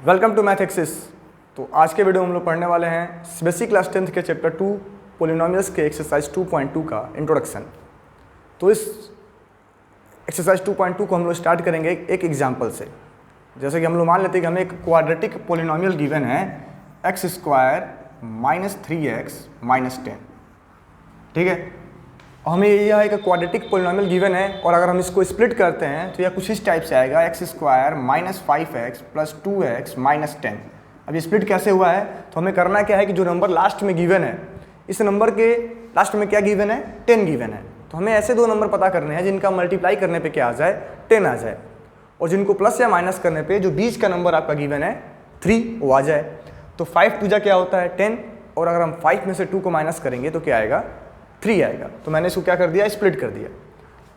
Welcome to math axis. तो आज के वीडियो में हम लोग पढ़ने वाले हैं बेसिक क्लास 10th के चैप्टर 2 पोलिनोमियल्स के एक्सरसाइज 2.2 का इंट्रोडक्शन। तो इस एक्सरसाइज 2.2 को हम लोग स्टार्ट करेंगे एक एग्जांपल से। जैसे कि हम लोग मान लेते हैं कि हमें एक क्वाड्रेटिक पोलिनोमियल गिवन है x² - 3x - 10, ठीक है। और हमें यह एक क्वाड्रेटिक पोलिनोमियल गिवन है और अगर हम इसको स्प्लिट करते हैं तो यह कुछ इस टाइप से आएगा x² - 5x + 2x - 10। अब ये स्प्लिट कैसे हुआ है तो हमें करना क्या है कि जो नंबर लास्ट में गिवन है, इस नंबर के लास्ट में क्या गिवन है, 10 गिवन है। तो हमें ऐसे दो नंबर पता करने हैं जिनका मल्टीप्लाई करने पे क्या आ जाए, 10 आ जाए, और जिनको प्लस या माइनस करने पे जो बीच का नंबर आपका गिवन है 3 वो आ जाए। तो 5 2 क्या होता है 10, और अगर हम 5 में से 2 को माइनस करेंगे तो क्या आएगा, 3 आएगा। तो मैंने इसको क्या कर दिया, स्प्लिट कर दिया।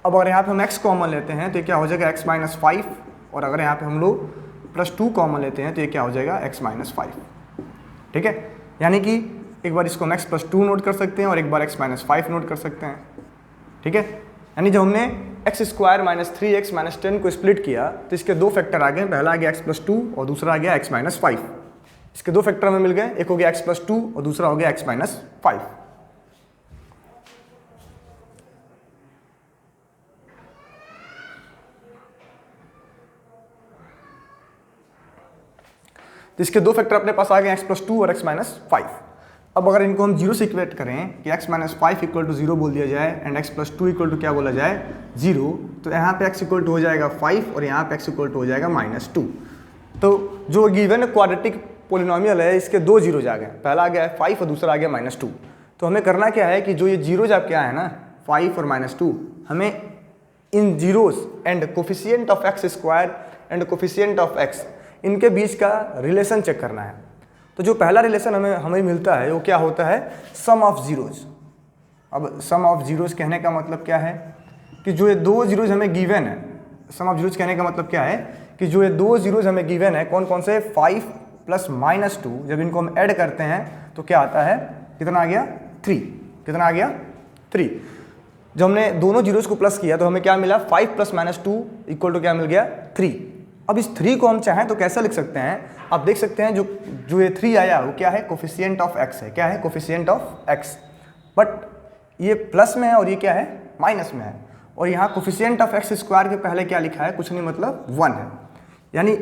अब अगर यहाँ पे हम x कॉमन लेते हैं तो ये क्या हो जाएगा x - 5, और अगर यहाँ पे हम लोग +2 कॉमन लेते हैं तो ये क्या हो जाएगा x - 5, ठीक है। यानी कि एक बार इसको हम x + 2 नोट कर सकते हैं और एक बार x - 5 नोट कर सकते हैं, ठीक है। यानी जब हमने x² - 3x - 10 को स्प्लिट किया तो इसके दो फैक्टर आ गए, पहला आ गया x + 2 और दूसरा आ गया x - 5। इसके दो फैक्टर हमें मिल गए, एक हो गया x + 2 और दूसरा हो गया x - 5। तो इसके दो फैक्टर अपने पास आ गए, x + 2 और x - 5। अब अगर इनको हम 0 से इक्वेट करें कि x - 5 = 0 बोल दिया जाए एंड x + 2 = क्या बोला जाए, 0, तो यहाँ पे x = हो जाएगा 5 और यहाँ पे x = हो जाएगा -2। तो जो गिवन क्वाड्रेटिक पोलिनोमियल है इसके दो जीरोज आ गए, पहला आ गया है 5 और दूसरा आ गया -2। तो हमें करना क्या है कि जो ये जीरोज आपके आए हैं ना 5 और -2, हमें इन zeros and coefficient of x² and coefficient of x, इनके बीच का रिलेशन चेक करना है। तो जो पहला रिलेशन हमें मिलता है वो क्या होता है, सम ऑफ जीरोज। अब सम ऑफ जीरोज कहने का मतलब क्या है कि जो ये दो जीरोज हमें गिवन है, सम ऑफ जीरोज कहने का मतलब क्या है कि जो ये दो जीरोज हमें गिवन है कौन कौन से, 5 + -2, जब इनको हम ऐड करते हैं तो क्या आता है, कितना आ गया 3, कितना आ गया 3। जब हमने दोनों जीरोज को प्लस किया तो हमें क्या मिला, 5 + -2 = क्या मिल गया 3। अब इस 3 को हम चाहें तो कैसे लिख सकते हैं, आप देख सकते हैं जो ये 3 आया वो क्या है, कोफिशिएंट ऑफ x है। क्या है, कोफिशिएंट ऑफ x, बट ये प्लस में है और ये क्या है, माइनस में है। और यहाँ कोफिशिएंट ऑफ x² के पहले क्या लिखा है, कुछ नहीं, मतलब 1 है। यानी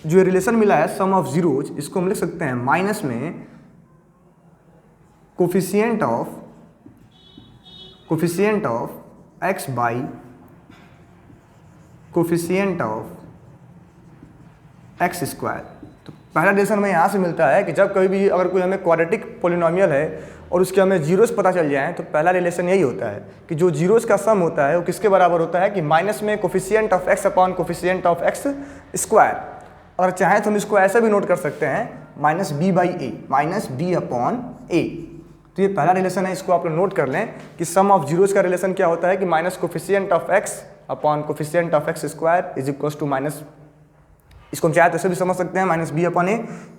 जो रिलेशन मिला है सम ऑफ जीरोज, इसको हम लिख सकते हैं माइनस में coefficient of x by coefficient of x²। तो पहला रिलेशन हमें यहाँ से मिलता है कि जब कभी भी अगर कोई हमें क्वाड्रेटिक पोलिनोमियल है और उसके हमें जीरोस पता चल जाए तो पहला रिलेशन यही होता है कि जो जीरोस का सम होता है वो किसके बराबर होता है, कि माइनस में coefficient of x upon coefficient of x²। अगर चाहें तो हम इसको ऐसे भी नोट कर सकते हैं, -b/a, -b/a। तो ये पहला रिलेशन है, इसको आप लोग नोट कर लें कि सम ऑफ जीरोस का रिलेशन क्या होता है कि minus coefficient of x upon coefficient of x² = minus, इसको हम चाहे तो ऐसे भी समझ सकते हैं, -b/a।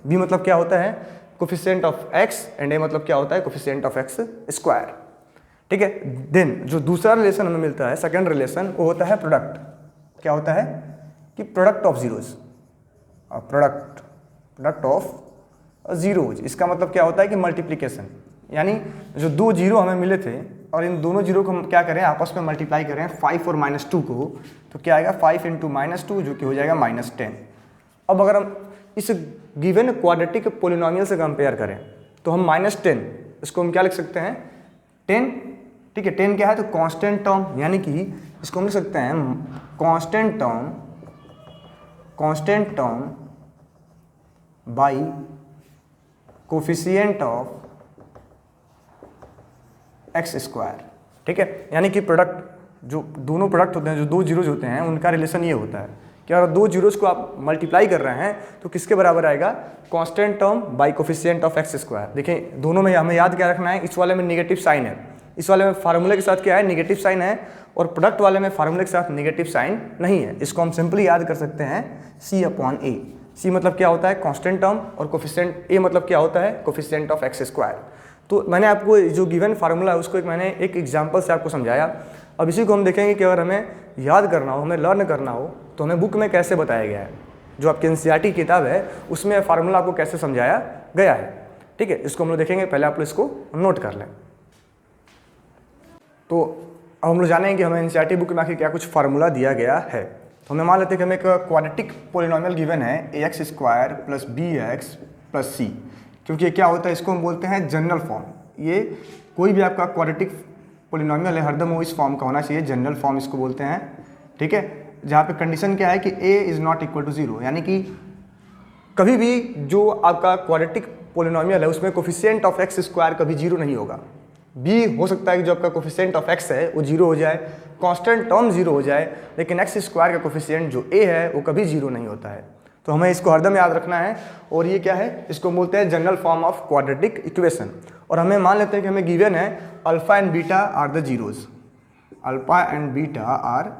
b मतलब क्या होता है, coefficient of x, and a मतलब क्या होता है, कोफिशिएंट ऑफ x², ठीक है। देन जो दूसरा रिलेशन हमें मिलता है, सेकंड रिलेशन, वो होता है प्रोडक्ट। क्या होता है कि product of zeros, product of zeros, इसका मतलब क्या होता है कि मल्टीप्लिकेशन। यानी जो दो जीरो हमें मिले थे और इन दोनों जीरो को हम क्या करें, आपस में मल्टीप्लाई करें 5 और -2 को, तो क्या आएगा 5 × -2 जो कि हो जाएगा -10। अब अगर हम इस गिवन क्वाड्रेटिक पोलिनोमियल से कंपेयर करें तो हम -10, इसको हम क्या लिख सकते हैं, 10, ठीक है। 10 क्या है, तो कांस्टेंट टर्म, यानी कि इसको हम लिख सकते हैं constant term by coefficient of x², ठीक है। यानी कि प्रोडक्ट, जो दोनों प्रोडक्ट होते हैं, जो दो जीरोज होते हैं, उनका रिलेशन ये होता है कि अगर दो जीरोज को आप मल्टीप्लाई कर रहे हैं तो किसके बराबर आएगा, constant term by coefficient of x²। देखिए दोनों में हमें याद क्या रखना है, इस वाले में नेगेटिव साइन है, इस वाले में फार्मूले के साथ क्या है, नेगेटिव साइन है, और प्रोडक्ट वाले में फार्मूले के साथ नेगेटिव साइन नहीं है। इसको हम सिंपली याद कर सकते हैं c/a। c मतलब क्या होता है, कांस्टेंट टर्म, और कोफिशिएंट a मतलब क्या होता है, कोफिशिएंट ऑफ x²। तो मैंने आपको जो गिवन फार्मूला है उसको मैंने एक एग्जांपल से आपको समझाया। अब इसी को हम देखेंगे कि अगर हमें याद करना हो, हमें लर्न करना हो तो हमें बुक में कैसे बताया गया है। जो आपकी एनसीईआरटी किताब है उसमें फार्मूला आपको कैसे समझाया गया है। ठीक है, इसको हम लोग देखेंगे, पहले आप लोग इसको नोट कर लें। तो अब हम लोग जानेंगे कि हमें एनसीईआरटी बुक में आखिर क्या कुछ फार्मूला दिया गया है। तो हमें मान लेते हैं कि हमें एक क्वाड्रेटिक पोलिनोमियल गिवन है ax square plus b x plus c, क्योंकि ये क्या होता है, इसको हम बोलते हैं जनरल फॉर्म। ये कोई भी आपका क्वाड्रेटिक पोलिनोमियल है हरदम वो इस फॉर्म का होना चाहिए, जनरल फॉर्म इसको बोलते हैं। ठीक है, जहाँ पे कंडीशन क्या है कि a is not equal to 0, यानी कि कभी भी जो आपका क्वाड्रेटिक पोलिनोमियल है उसमें कोफिशिएंट ऑफ एक्स स्क्वायर कभी 0 नहीं होगा। b हो सकता है कि जो आपका कोफिशिएंट ऑफ x है वो 0 हो जाए, कांस्टेंट टर्म 0 हो जाए, लेकिन x स्क्वायर का कोफिशिएंट जो a है वो कभी 0 नहीं होता है। तो हमें इसको हरदम याद रखना है। और ये क्या है, इसको बोलते हैं general form of quadratic equation. और हमें मान लेते हैं कि हमें गिवन है alpha and beta are the zeros, alpha and beta are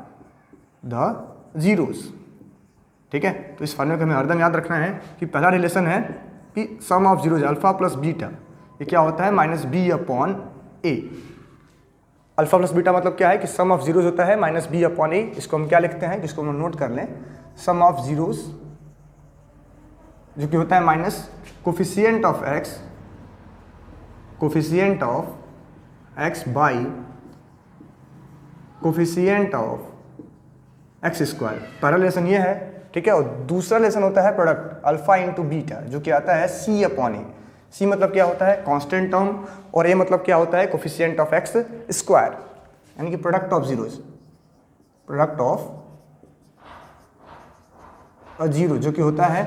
the zeros. ठीक है, तो इस फॉर्मूले को हमें हरदम याद रखना है कि पहला रिलेशन है कि sum of zeros alpha plus beta, ये क्या होता है minus b upon a. Alpha plus beta मतलब क्या है कि सम ऑफ जीरोज होता है माइनस बी अपॉन ए। इसको हम क्या लिखते हैं, जिसको हम नोट कर लें, सम ऑफ जीरोज जो कि होता है minus coefficient of x, coefficient of x by coefficient of x square. पहला लेसन ये है। ठीक है, और दूसरा लेसन होता है प्रोडक्ट अल्फा इंटू बीटा, जो कि आता है सी अपॉन ए। सी मतलब क्या होता है, कांस्टेंट टर्म, और ए मतलब क्या होता है, कोफिशिएंट ऑफ एक्स स्क्वायर, यानी कि product of zeros, product of zero, जो कि होता है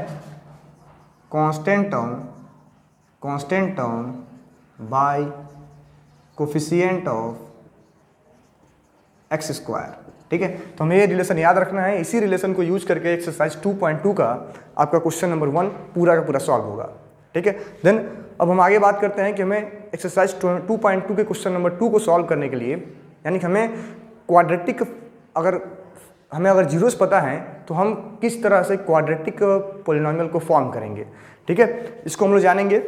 constant term by coefficient of x square. ठीक है, तो हमें ये रिलेशन याद रखना है। इसी रिलेशन को यूज करके एक्सरसाइज 2.2 का आपका क्वेश्चन नंबर 1 पूरा का पूरा सॉल्व होगा। ठीक है, देन अब हम आगे बात करते हैं कि हमें एक्सरसाइज 2.2 के क्वेश्चन नंबर 2 को सॉल्व करने के लिए, यानी कि हमें क्वाड्रेटिक अगर जीरोस पता है तो हम किस तरह से क्वाड्रेटिक पोलिनोमियल को फॉर्म करेंगे। ठीक है, इसको हम लोग जानेंगे।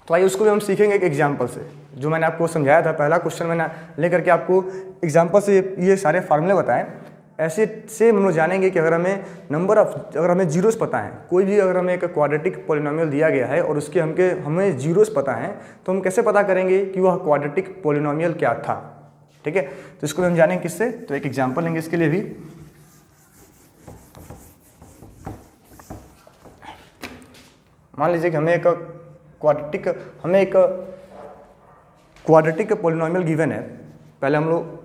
तो आइए उसको भी हम सीखेंगे एक एग्जाम्पल से, जो मैंने आपको समझाया था। पहला क्वेश्चन मैंने लेकर के आपको एग्जाम्पल से ये सारे फार्मूले बताएं। ऐसे से हम लोग जानेंगे कि अगर हमें जीरोस पता है, कोई भी अगर हमें एक क्वाड्रेटिक पोलिनोमियल दिया गया है और उसके हमें जीरोस पता है, तो हम कैसे पता करेंगे कि वह क्वाड्रेटिक पोलिनोमियल क्या था। ठीक है, तो इसको हम जानेंगे किससे, तो एक एग्जाम्पल लेंगे इसके लिए भी। मान लीजिए कि हमें एक क्वाड्रेटिक पोलिनोमियल गिवन है। पहले हम लोग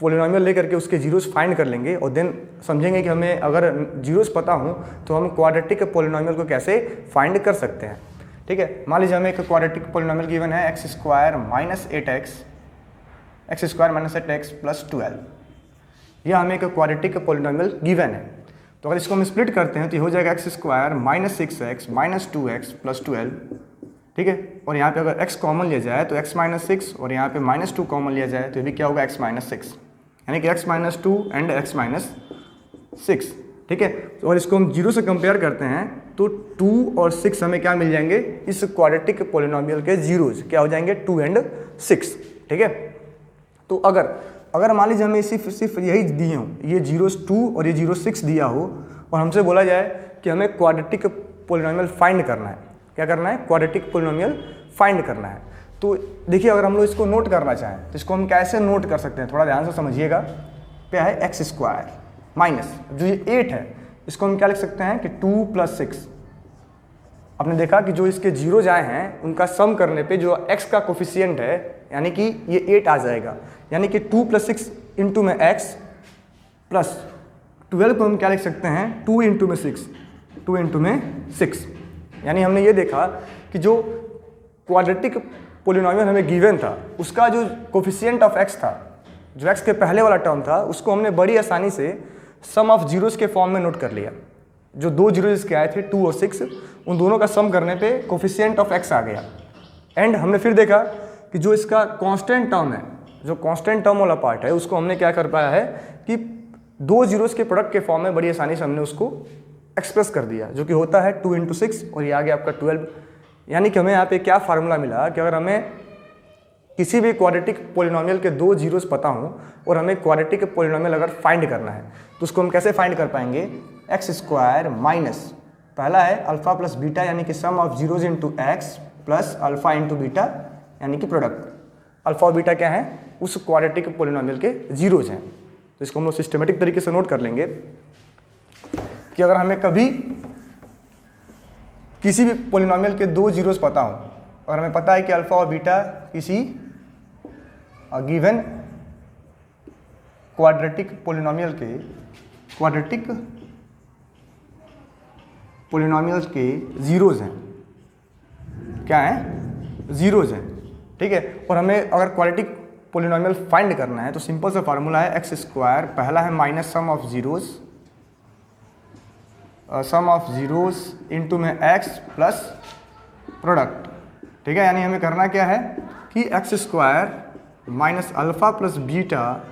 पोलिनोमियल लेकर के उसके जीरोस फाइंड कर लेंगे और देन समझेंगे कि हमें अगर जीरोस पता हो तो हम क्वाड्रेटिक पोलिनोमियल को कैसे फाइंड कर सकते हैं। ठीक है, मान लीजिए हमें एक क्वाड्रेटिक पोलिनोमियल गिवन है x square minus 8x plus 12। यह हमें एक क्वाड्रेटिक पोलिनोमियल गिवन है। तो अगर इसको हम स्प्लिट करते हैं तो ये हो जाएगा x square minus 6x minus 2x plus 12। ठीक है, और यहाँ पे अगर x कॉमन लिया जाए तो x माइनस 6 और यहाँ पे माइनस 2 कॉमन लिया जाए तो ये भी क्या होगा x माइनस 6, यानी कि x minus 2 and x minus 6। ठीक है, तो और इसको हम जीरो से कंपेयर करते हैं तो 2 और 6 हमें क्या मिल जाएंगे, इस क्वाड्रेटिक पोलिनोमियल के जीरोज क्या हो जाएंगे 2 एंड 6। ठीक है, तो अगर मान लीजिए हमें सिर्फ यही दिए हों, ये 0 2 और ये 0 6 दिया हो और हमसे बोला जाए कि हमें क्वाड्रेटिक पोलिनोमियल फाइंड करना है। क्या करना है, क्वाड्रेटिक पोलिनोमियल फाइंड करना है। तो देखिए अगर हम लोग इसको नोट करना चाहें तो इसको हम कैसे नोट कर सकते हैं, थोड़ा ध्यान से समझिएगा। क्या है एक्स स्क्वायर माइनस जो ये 8 है, इसको हम क्या लिख सकते हैं कि 2 प्लस 6। आपने देखा कि जो इसके जीरोज आए हैं उनका सम करने पे जो x का कोफिशिएंट है यानी कि ये 8 आ जाएगा, यानी कि 2 प्लस 6 इंटू में x प्लस 12 को हम क्या लिख सकते हैं 2 इंटू में 6, 2 इंटू में 6। यानी हमने ये देखा कि जो क्वाड्रेटिक पोलिनोमियल हमें गिवन था उसका जो कोफिशिएंट ऑफ x था, जो x के पहले वाला टर्म था, उसको हमने बड़ी आसानी से सम ऑफ जीरोस के फॉर्म में नोट कर लिया। जो दो जीरोस के आए थे 2 और 6, उन दोनों का सम करने पे कोफिशिएंट ऑफ x आ गया। एंड हमने फिर देखा कि जो इसका कांस्टेंट टर्म है, जो कांस्टेंट टर्म वाला पार्ट है, उसको हमने क्या कर पाया है कि दो जीरोस के प्रोडक्ट के फॉर्म में बड़ी आसानी से हमने उसको एक्सप्रेस कर दिया, जो कि होता है 2 इंटू 6 और ये आ गया आपका 12। यानी कि हमें यहाँ पे क्या फार्मूला मिला कि अगर हमें किसी भी क्वाड्रेटिक पोलिनोमियल के दो जीरोस पता हो और हमें क्वाड्रेटिक पोलिनोमियल अगर फाइंड करना है तो उसको हम कैसे फाइंड कर पाएंगे एक्स स्क्वायर माइनस पहला है अल्फ़ा प्लस बीटा यानी कि sum of zeros into x plus alpha into beta यानी कि प्रोडक्ट। अल्फ़ा और बीटा क्या है, उस क्वाड्रेटिक पोलिनोमियल के जीरोज हैं। तो इसको हम लोग सिस्टमेटिक तरीके से नोट कर लेंगे कि अगर हमें कभी किसी भी पोलिनोमियल के दो जीरोस पता हो और हमें पता है कि अल्फ़ा और बीटा किसी गिवन क्वाड्रेटिक पोलिनोमियल्स के जीरोज हैं, क्या हैं, जीरोज हैं, ठीक है। और हमें अगर क्वाड्रेटिक पोलिनोमियल फाइंड करना है तो सिंपल सा फार्मूला है एक्स स्क्वायर, पहला है minus sum of zeros into में एक्स प्लस प्रोडक्ट, ठीक है। यानी हमें करना क्या है कि x square minus alpha plus beta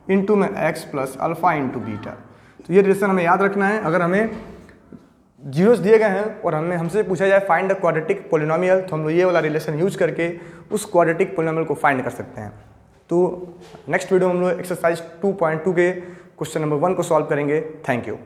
into में x plus alpha into beta. तो ये रिलेशन हमें याद रखना है। अगर हमें जीरोस दिए गए हैं और हमसे पूछा जाए फाइंड द क्वाड्रेटिक पोलिनोमियल, तो हम लोग ये वाला रिलेशन यूज करके उस क्वाड्रेटिक पोलिनोमियल को फाइंड कर सकते हैं। तो नेक्स्ट वीडियो हम लोग एक्सरसाइज 2.2 के क्वेश्चन नंबर 1 को सॉल्व करेंगे। Thank you.